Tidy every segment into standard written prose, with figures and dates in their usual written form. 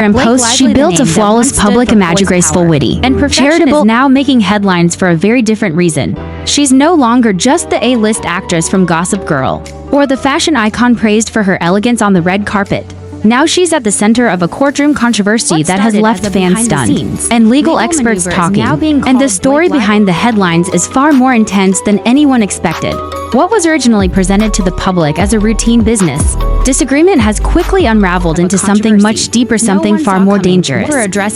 and posts, she built a flawless public image, graceful, witty, and charitable, now making headlines for a very different reason. She's no longer just the A-list actress from Gossip Girl, or the fashion icon praised for her elegance on the red carpet. Now she's at the center of a courtroom controversy that has left fans stunned, and legal experts talking. And the story behind the headlines is far more intense than anyone expected. What was originally presented to the public as a routine business disagreement has quickly unraveled into something much deeper, something far more dangerous.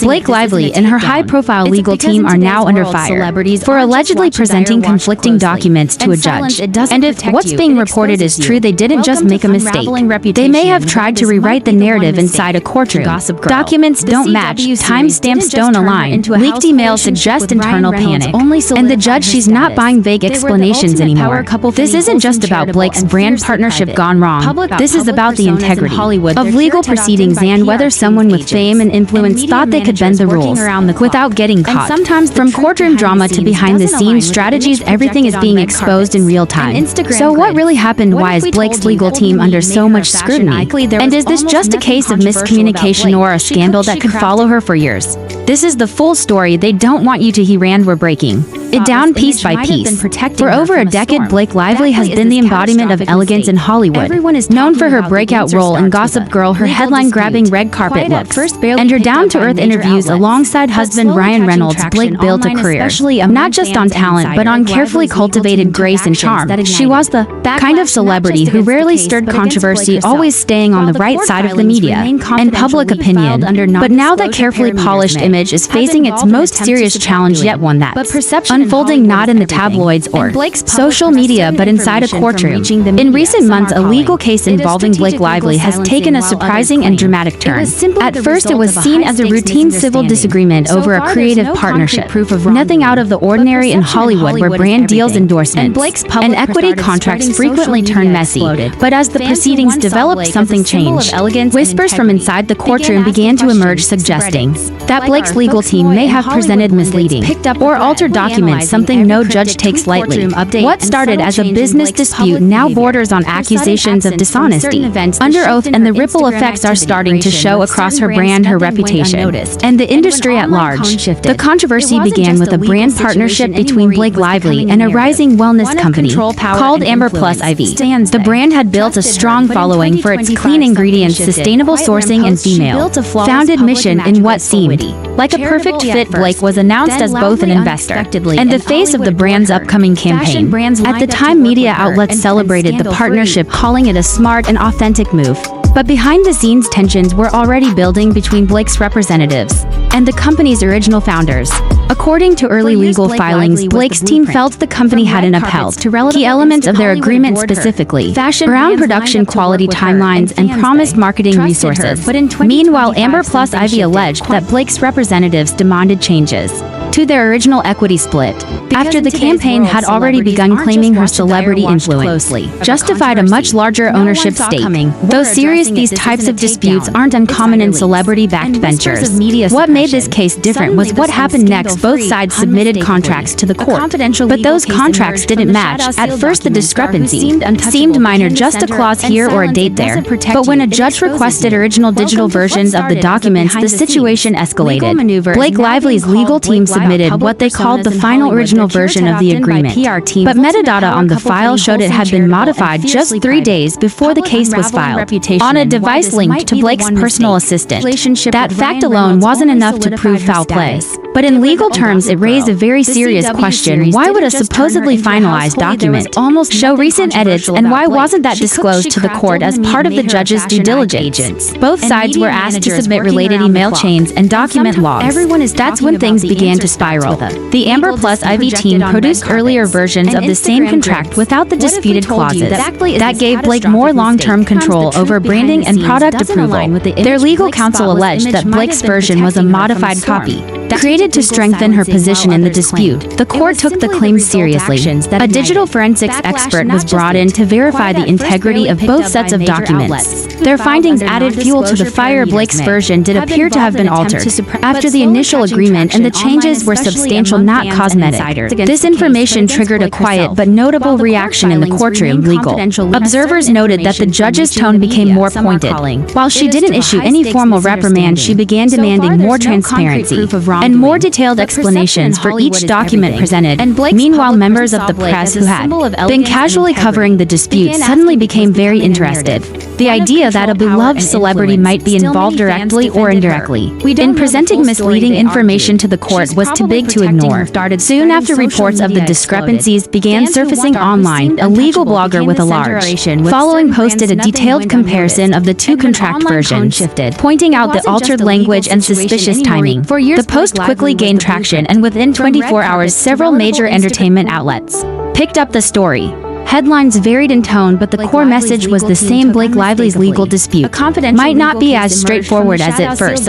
Blake Lively and her high-profile legal team are now under fire for allegedly presenting conflicting documents to a judge. And if what's being reported is true, they didn't just make a mistake. They may have tried to rewrite the narrative inside a courtroom. Documents don't match, timestamps don't align, leaked emails suggest internal panic. And the judge, she's not buying vague explanations anymore. This isn't just about Blake's brand partnership gone wrong. This is about the integrity of legal proceedings and whether someone with fame and influence thought they could bend the rules without getting caught. From courtroom drama to behind-the-scenes strategies, everything is being exposed in real time. So what really happened? Why is Blake's legal team under so much scrutiny? And is this just a case of miscommunication or a scandal that could follow her for years? This is the full story they don't want you to hear, and we're breaking it down piece by piece. For over a decade, Blake Lively has been the embodiment of elegance in Hollywood. Everyone is known for her breakout role in Gossip Girl, her headline-grabbing red carpet looks, and her down-to-earth interviews alongside husband Ryan Reynolds. Blake built a career not just on talent, but on carefully cultivated grace and charm. She was the kind of celebrity who rarely stirred controversy, always staying on the right side of the media and public opinion. But now that carefully polished image is facing its most serious challenge yet, one that's unfolding not in the tabloids or social media, but inside a courtroom. In recent months, a legal case involving Blake Lively has taken a surprising and dramatic turn. At first, it was seen as a routine civil disagreement over a creative partnership. Nothing out of the ordinary in Hollywood, where brand deals, endorsements, and equity contracts frequently turn messy. But as the proceedings developed, something changed. Whispers from inside the courtroom began to emerge, suggesting that Blake's legal team may have presented misleading or altered documents, something no judge takes lightly. What started as a business dispute now borders on accusations of dishonesty under oath, and the ripple effects are starting to show across her brand, her reputation, and the industry at large. The controversy began with a brand partnership between Blake Lively and a rising wellness company called Amber Plus IV. The brand had built a strong following for its clean ingredients, sustainable sourcing, and female-founded mission. In what seemed like a perfect fit, Blake was announced as both an investor and the face of the brand's upcoming campaign. At the time, media outlets celebrated the partnership, calling it a smart and authentic move. But behind-the-scenes tensions were already building between Blake's representatives and the company's original founders. According to early legal filings, Blake's team felt the company hadn't upheld key elements of their agreement, specifically around production quality, timelines, and promised marketing resources. Meanwhile, Amber Plus IV alleged that Blake's representatives demanded changes to their original equity split after the campaign had already begun, claiming her celebrity influence justified a much larger ownership stake. Though serious, these types of disputes aren't uncommon in celebrity-backed ventures. What made this case different was what happened next. Both sides submitted contracts to the court, but those contracts didn't match. At first, the discrepancy seemed minor, just a clause here or a date there. But when a judge requested original digital versions of the documents, the situation escalated. Blake Lively's legal team submitted what they called the final original version of the agreement, but metadata on the file showed it had been modified just 3 days before the case was filed on a device linked to Blake's personal assistant. That fact alone wasn't enough to prove foul play. But in legal terms, it raised a very serious question. Why would a supposedly finalized document show recent edits, and why wasn't that disclosed to the court as part of the judge's due diligence? Both sides were asked to submit related email chains and document logs. That's when things began to spiral. The Amber Plus IV team produced earlier versions of the same contract without the disputed clauses. That gave Blake more long-term control over branding and product approval. Their legal counsel alleged that Blake's version was a modified copy, created needed to strengthen her position in the dispute, the court took the claims seriously. A digital forensics expert was brought in to verify the integrity of both sets of documents. Their findings added fuel to the fire. Blake's version did appear to have been altered after the initial agreement, and the changes were substantial, not cosmetic. This information triggered a quiet but notable reaction in the courtroom. Legal observers noted that the judge's tone became more pointed. While she didn't issue any formal reprimand, she began demanding more transparency and more detailed explanations for each document presented. Meanwhile, members of the press who had been casually covering the dispute suddenly became very interested. The idea that a beloved celebrity might be involved directly or indirectly in presenting misleading information to the court was too big to ignore. Soon after reports of the discrepancies began surfacing online, a legal blogger with a large following posted a detailed comparison of the two contract versions, pointing out the altered language and suspicious timing. The post quickly gained traction, and within 24 hours, several major entertainment outlets picked up the story. Headlines varied in tone, but the core message was the same. Blake Lively's legal dispute might not be as straightforward as it first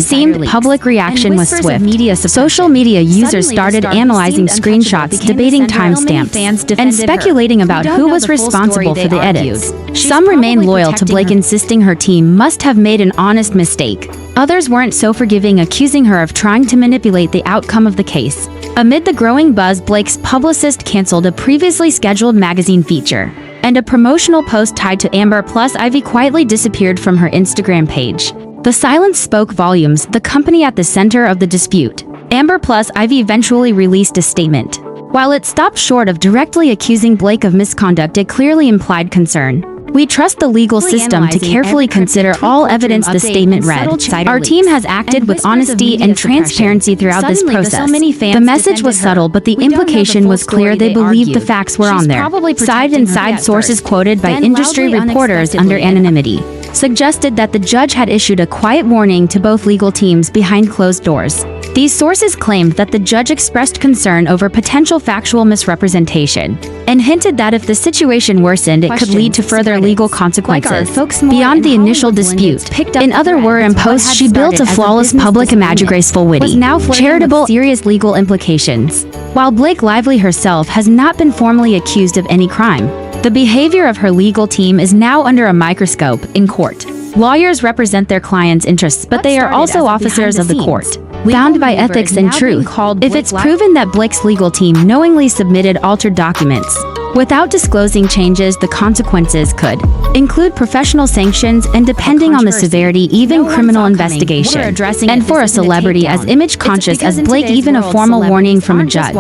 seemed. Public reaction was swift. Social media users started analyzing screenshots, debating timestamps, and speculating about who was responsible for the edits. Some remained loyal to Blake, insisting her team must have made an honest mistake. Others weren't so forgiving, accusing her of trying to manipulate the outcome of the case. Amid the growing buzz, Blake's publicist canceled a previously scheduled magazine feature, and a promotional post tied to Amber Plus Ivy quietly disappeared from her Instagram page. The silence spoke volumes. The company at the center of the dispute, Amber Plus Ivy, eventually released a statement. While it stopped short of directly accusing Blake of misconduct, it clearly implied concern. "We trust the legal system to carefully consider all evidence," the statement read. "Our team has acted with honesty and transparency throughout this process." The message was subtle, but the implication was clear. They believed the facts were on their side. Inside sources quoted by industry reporters under anonymity suggested that the judge had issued a quiet warning to both legal teams behind closed doors. These sources claimed that the judge expressed concern over potential factual misrepresentation and hinted that if the situation worsened, it could lead to further legal consequences beyond the initial dispute. In other words, posts, she built a flawless public image, graceful, witty, charitable, serious legal implications. While Blake Lively herself has not been formally accused of any crime, the behavior of her legal team is now under a microscope in court. Lawyers represent their clients' interests, but they are also officers of the court, bound by ethics and truth. If it's proven that Blake's legal team knowingly submitted altered documents without disclosing changes, the consequences could include professional sanctions and, depending on the severity, even criminal investigation. And for a celebrity as image-conscious as Blake, even a formal warning from a judge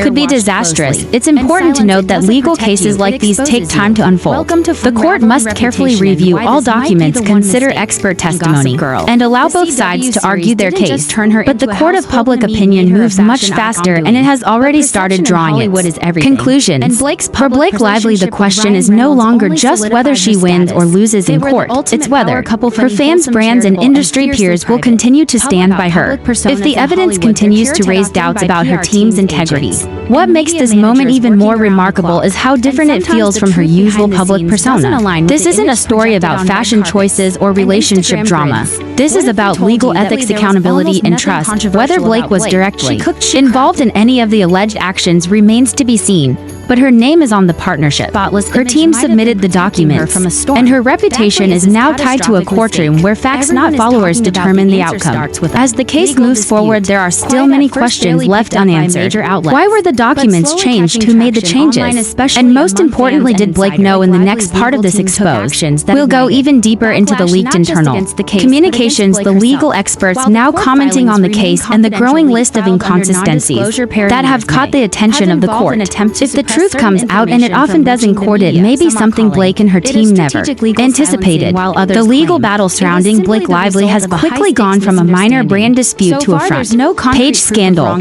could be disastrous. It's important to note that legal cases like these take time to unfold. The court must carefully review all documents, consider expert testimony, and allow both sides to argue their case. But the court of public opinion moves much faster, and it has already started drawing its conclusions. For Blake Lively, the question is no longer just whether she wins or loses in court. It's whether her fans, brands, and industry peers will continue to stand by her if the evidence continues to raise doubts about her team's integrity. What makes this moment even more remarkable is how different it feels from her usual public persona. This isn't a story about fashion choices or relationship drama. This is about legal ethics, accountability, and trust. Whether Blake was directly involved in any of the alleged actions remains to be seen, but her name is on the partnership. Her team submitted the documents, and her reputation is now tied to a courtroom where facts, not followers, determine the outcome. As the case moves forward, there are still many questions left unanswered. Why were the documents changed? Who made the changes? And most importantly, did Blake know? In the next part of this expose, we'll go even deeper into the leaked internal communications, the legal experts now commenting on the case, and the growing list of inconsistencies that have caught the attention of the court. If the truth comes out, and it often does in court, it may be something Blake and her team never anticipated. The legal battle surrounding Blake Lively has quickly gone from a minor brand dispute to a front-page scandal.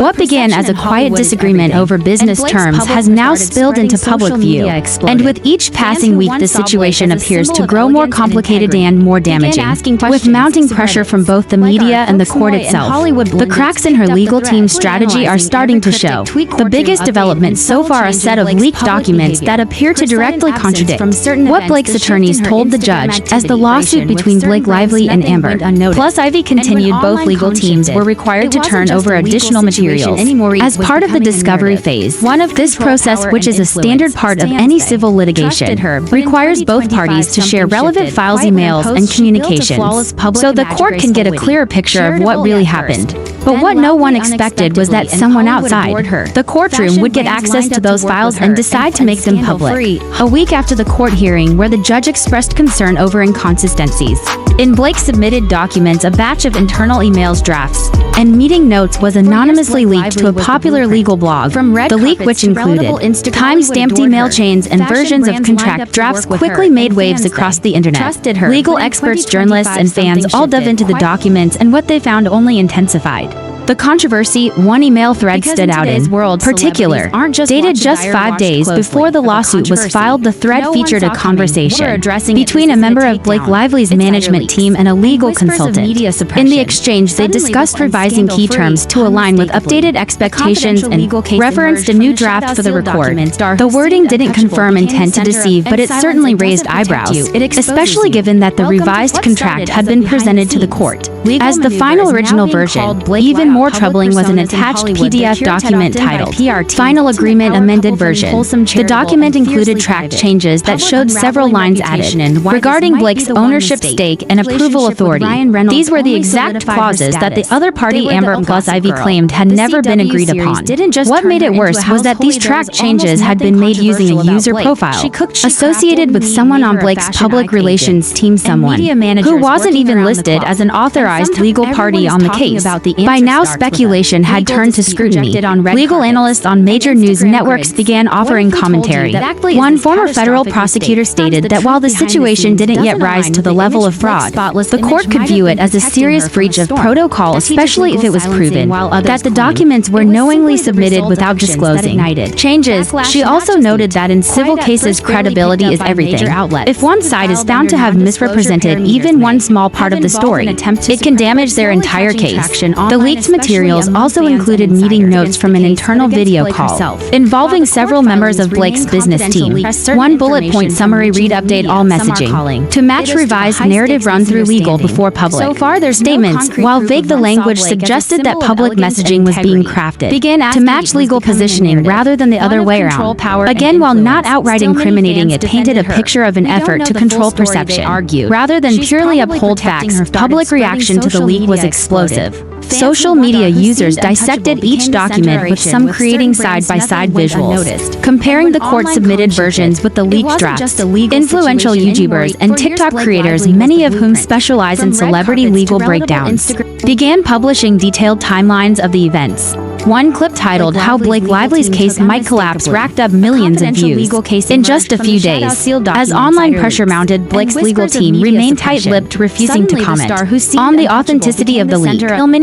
What began as a quiet disagreement over business terms has now spilled into public view, and with each passing week the situation appears to grow more complicated and more damaging. With mounting pressure from both the media and the court itself, the cracks in her legal team's strategy are starting to show. The biggest development so far, a set of leaked documents that appear to directly contradict what Blake's attorneys told the judge as the lawsuit between Blake Lively and Amber. Plus, Ivy continued, both legal teams were required to turn over additional materials as part of the discovery phase. One of this process, which is a standard part of any civil litigation, requires both parties to share relevant files, emails, and communications, so the court can get a clearer picture of what really happened. But what no one expected was that someone outside the courtroom would get access to those files and decide to make them public. A week after the court hearing, where the judge expressed concern over inconsistencies in Blake's submitted documents, a batch of internal emails, drafts, and meeting notes was anonymously leaked to a popular legal blog. The leak, which included time-stamped email chains and versions of contract drafts, quickly made waves across the internet. Legal experts, journalists, and fans all dove into the documents, and what they found only intensified the controversy. One email thread stood out in particular. Dated just 5 days before the lawsuit was filed, the thread featured a conversation between a member of Blake Lively's management team and a legal consultant. In the exchange, they discussed revising key terms to align with updated expectations and referenced a new draft for the report. The wording didn't confirm intent to deceive, but it certainly raised eyebrows, especially given that the revised contract had been presented to the court as the final original version. Even more troubling was an attached PDF document titled Final Agreement Amended Version. The document included track changes that showed several lines added regarding Blake's ownership stake and approval authority. These were the exact clauses that the other party, Amber plus Ivy, claimed had never been agreed upon. What made it worse was that these track changes had been made using a user profile associated with someone on Blake's public relations team, someone who wasn't even listed as an authorized legal party on the case. By now, speculation had turned to scrutiny. Legal analysts on major news networks began offering commentary. One former federal prosecutor stated that while the situation didn't yet rise to the level of fraud, the court could view it as a serious breach of protocol, especially if it was proven that the documents were knowingly submitted without disclosing changes. She also noted that in civil cases, credibility is everything. If one side is found to have misrepresented even one small part of the story, it can damage their entire case. The leaked materials also included meeting notes from an internal video call involving several members of Blake's business team. One bullet point summary read: update all messaging to match revised narrative run through legal before public. So far, their statements, while vague, the language suggested that public messaging was being crafted to match legal positioning rather than the other way around. Again, while not outright incriminating, it painted a picture of an effort to control perception rather than purely uphold facts. Public reaction to the leak was explosive. Social media users dissected each document, with some creating side-by-side visuals, comparing the court-submitted versions with the leaked drafts. Influential YouTubers and TikTok creators, many of whom specialize in celebrity legal breakdowns, began publishing detailed timelines of the events. One clip titled "How Blake Lively's Case Might Collapse" racked up millions of views in just a few days. As online pressure mounted, Blake's legal team remained tight-lipped, refusing to comment on the authenticity of the leak.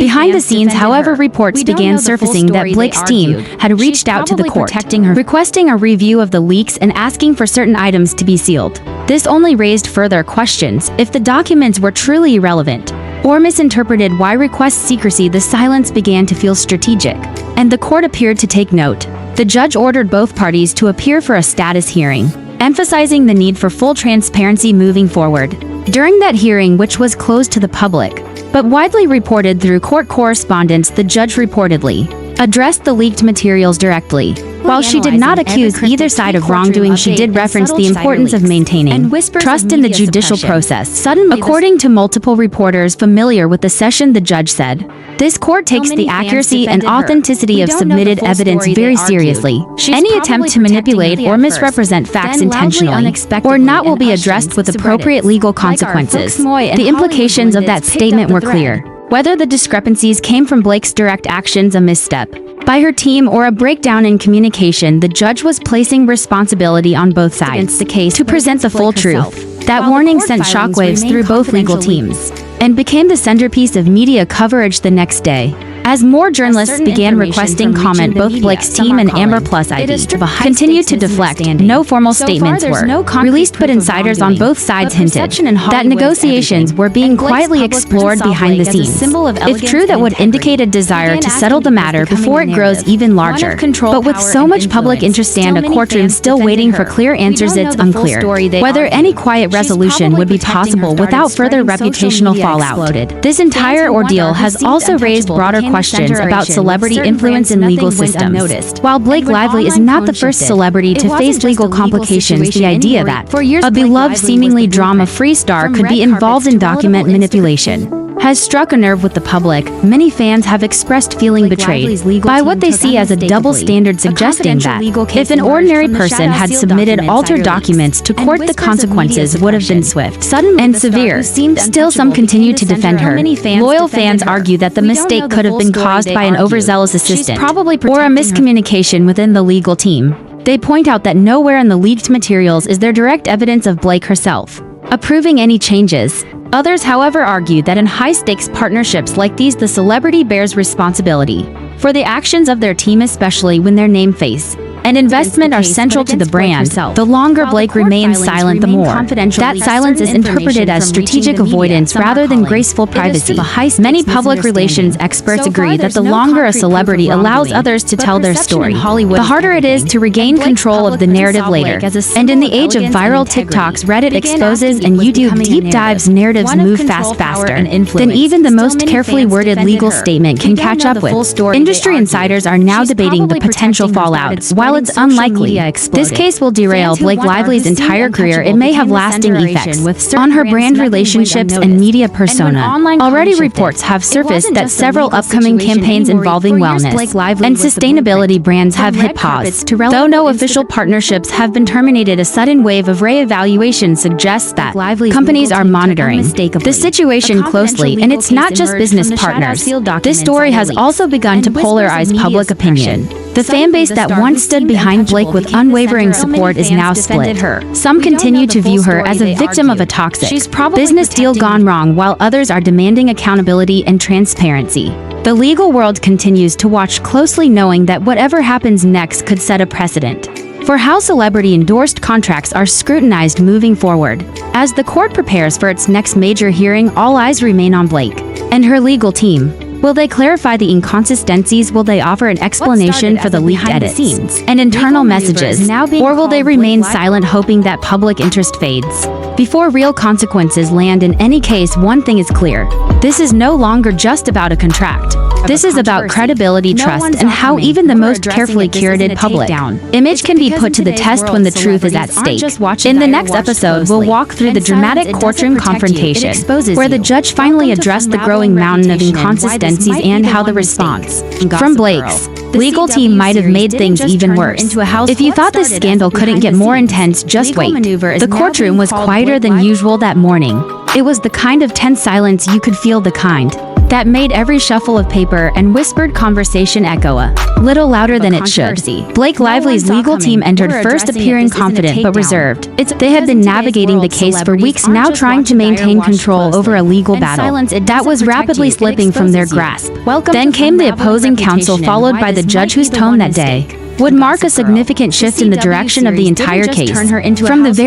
Behind the scenes, however, reports began surfacing that Blake's team had reached out to the court, requesting a review of the leaks and asking for certain items to be sealed. This only raised further questions. If the documents were truly irrelevant or misinterpreted, why request secrecy? The silence began to feel strategic, and the court appeared to take note. The judge ordered both parties to appear for a status hearing, emphasizing the need for full transparency moving forward. During that hearing, which was closed to the public but widely reported through court correspondence, the judge reportedly addressed the leaked materials directly. While she did not accuse either side of wrongdoing, she did reference the importance of maintaining trust in the judicial process. According to multiple reporters familiar with the session, the judge said, "This court takes the accuracy and authenticity of submitted evidence very seriously. Any attempt to manipulate or misrepresent facts intentionally or not will be addressed with appropriate legal consequences." The implications of that statement were clear. Whether the discrepancies came from Blake's direct actions, a misstep by her team, or a breakdown in communication, the judge was placing responsibility on both sides to present the full truth. That warning sent shockwaves through both legal teams and became the centerpiece of media coverage the next day. As more journalists began requesting comment, both Blake's team and Amber Plus ID continued to deflect. No formal statements were released, but insiders on both sides hinted that negotiations were being quietly explored behind the scenes. If true, that would indicate a desire to settle the matter before it grows even larger. But with so much public interest and a courtroom still waiting for clear answers, it's unclear whether any quiet resolution would be possible without further reputational fallout. This entire ordeal has also raised broader questions about celebrity influence in legal systems. While Blake Lively is not the first celebrity to face legal complications, the idea that a beloved, seemingly drama-free star could be involved in document manipulation has struck a nerve with the public. Many fans have expressed feeling betrayed by what they see as a double standard, suggesting that if an ordinary person had submitted altered documents to court, the consequences would have been swift, sudden, and severe. Still, some continue to defend her. Loyal fans argue that the mistake could have been caused by an overzealous assistant or a miscommunication within the legal team. They point out that nowhere in the leaked materials is there direct evidence of Blake herself approving any changes. Others, however, argue that in high-stakes partnerships like these, the celebrity bears responsibility for the actions of their team, especially when their name, face, and investment are central to the brand. The longer Blake remains silent, the more that silence is interpreted as strategic avoidance rather than graceful privacy. Many public relations experts agree that the longer a celebrity allows others to tell their story, the harder it is to regain control of the narrative later. And in the age of viral TikToks, Reddit exposes, and YouTube deep dives, narratives move faster than even the most carefully worded legal statement can catch up with. Industry insiders are now debating the potential fallout. While it's unlikely this case will derail Blake Lively's entire career, it may have lasting effects on her brand relationships and media persona. Already reports have surfaced that several upcoming campaigns involving wellness and sustainability brands have hit pause. Though no official partnerships have been terminated, a sudden wave of re-evaluation suggests that companies are monitoring the situation closely, and it's not just business partners. This story has also begun to polarize public opinion. The fanbase that once stood behind Blake with unwavering support is now split. Some continue to view her as a victim of a toxic business deal gone wrong, while others are demanding accountability and transparency. The legal world continues to watch closely, knowing that whatever happens next could set a precedent for how celebrity-endorsed contracts are scrutinized moving forward. As the court prepares for its next major hearing, all eyes remain on Blake and her legal team. Will they clarify the inconsistencies? Will they offer an explanation for the leaked edits and internal messages? Or will they remain silent, hoping that public interest fades before real consequences land? In any case, one thing is clear. This is no longer just about a contract. This is about credibility, trust, and how even the most carefully curated public image can be put to the test when the truth is at stake. In the next episode, we'll walk through the dramatic courtroom confrontation, where the judge finally addressed the growing mountain of inconsistencies and how the response from Blake's legal team might have made things even worse. If you thought this scandal couldn't get more intense, just wait. The courtroom was quieter than usual that morning. It was the kind of tense silence you could feel, the kind that made every shuffle of paper and whispered conversation echo a little louder than it should. Blake Lively's legal team entered first appearing confident but reserved. They had been navigating the case for weeks now, trying to maintain control over a legal battle that was rapidly slipping from their grasp. Then came the opposing counsel, followed by the judge, whose tone that day would mark a significant shift in the direction of the entire case. From the very